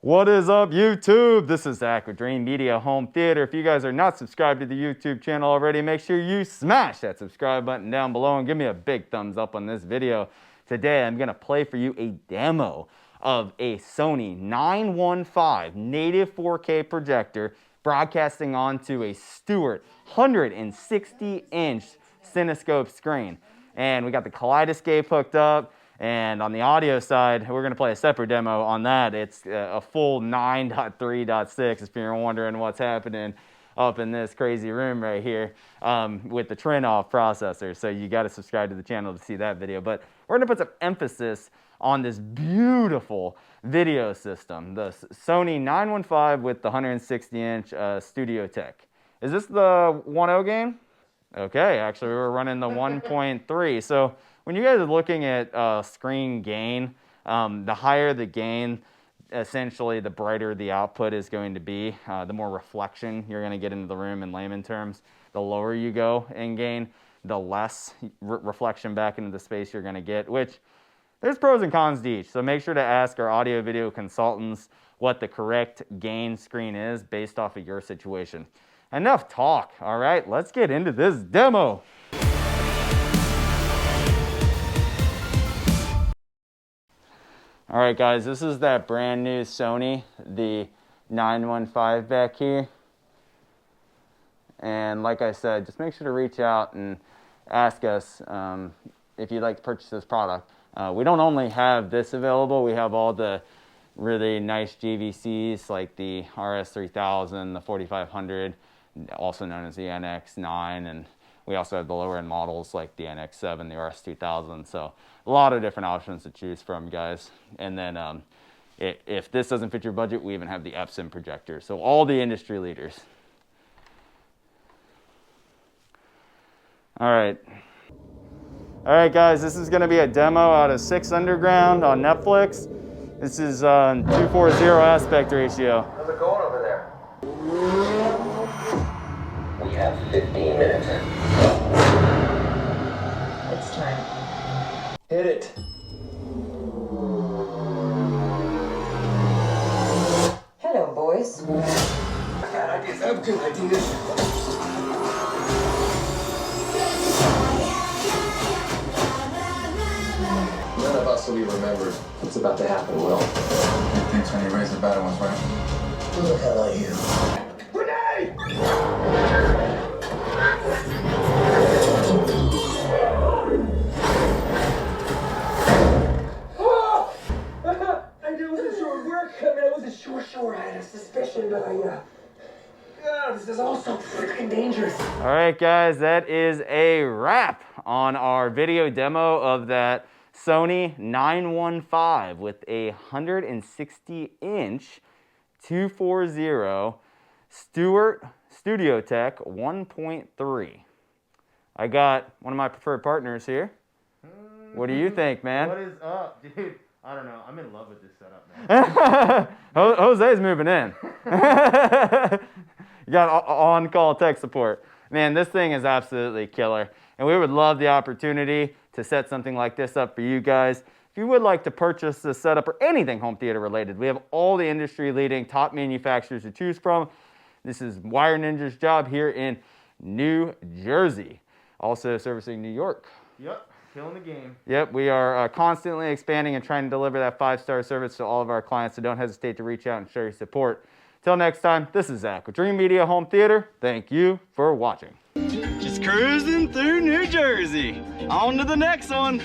What is up, YouTube? This is Zach with Dreamedia Home Theater. If you guys are not subscribed to the YouTube channel already, make sure you smash that subscribe button down below and give me a big thumbs up on this video. Today, I'm going to play for you a demo of a Sony 915 native 4K projector broadcasting onto a Stewart 160-inch cinescope screen. And we got the kaleidoscope hooked up. And on the audio side, we're going to play a separate demo on that. It's a full 9.3.6 if you're wondering what's happening up in this crazy room right here with the Trinoff processor. So you got to subscribe to the channel to see that video. But we're going to put some emphasis on this beautiful video system, the Sony 915 with the 160-inch Studio Tech. Is this the 1.0 game? Okay, actually we were running the 1.3. So when you guys are looking at screen gain, the higher the gain, essentially the brighter the output is going to be, the more reflection you're going to get into the room in layman terms. The lower you go in gain, the less reflection back into the space you're going to get, which there's pros and cons to each. So make sure to ask our audio video consultants what the correct gain screen is based off of your situation. Enough talk, all right? Let's get into this demo. All right, guys, this is that brand new Sony, the 915 back here. And like I said, just make sure to reach out and ask us if you'd like to purchase this product. We don't only have this available, we have all the really nice GVCs like the RS3000, the 4500, also known as the NX9, and we also have the lower end models like the NX7, the RS2000. So a lot of different options to choose from, guys. And then if this doesn't fit your budget, we even have the Epson projector. So all the industry leaders. All right, guys, this is going to be a demo out of 6 Underground on Netflix. This is 240 aspect ratio. How's it going over there? We have 15 minutes. It's time. Hit it. Hello, boys. I got ideas. I have good ideas. None of us will be remembered. What's about to happen, Will? Good things when you raise the better ones, right? Who the hell are you? Renee! I knew it was a short work. I mean, it was a short. I had a suspicion, but this is all so freaking dangerous. All right, guys, that is a wrap on our video demo of that Sony 915 with a 160-inch 240 Stewart Studio Tech 1.3. I got one of my preferred partners here. What do you think, man? What is up, dude? I don't know. I'm in love with this setup, man. Jose's moving in. You got on-call tech support. Man, this thing is absolutely killer. And we would love the opportunity to set something like this up for you guys. If you would like to purchase this setup or anything home theater related, we have all the industry-leading top manufacturers to choose from. This is Wire Ninja's job here in New Jersey, also servicing New York. Yep, killing the game. Yep, we are constantly expanding and trying to deliver that 5-star service to all of our clients, so don't hesitate to reach out and show your support. Till next time, this is Zach with Dreamedia Home Theater. Thank you for watching. Just cruising through New Jersey. On to the next one.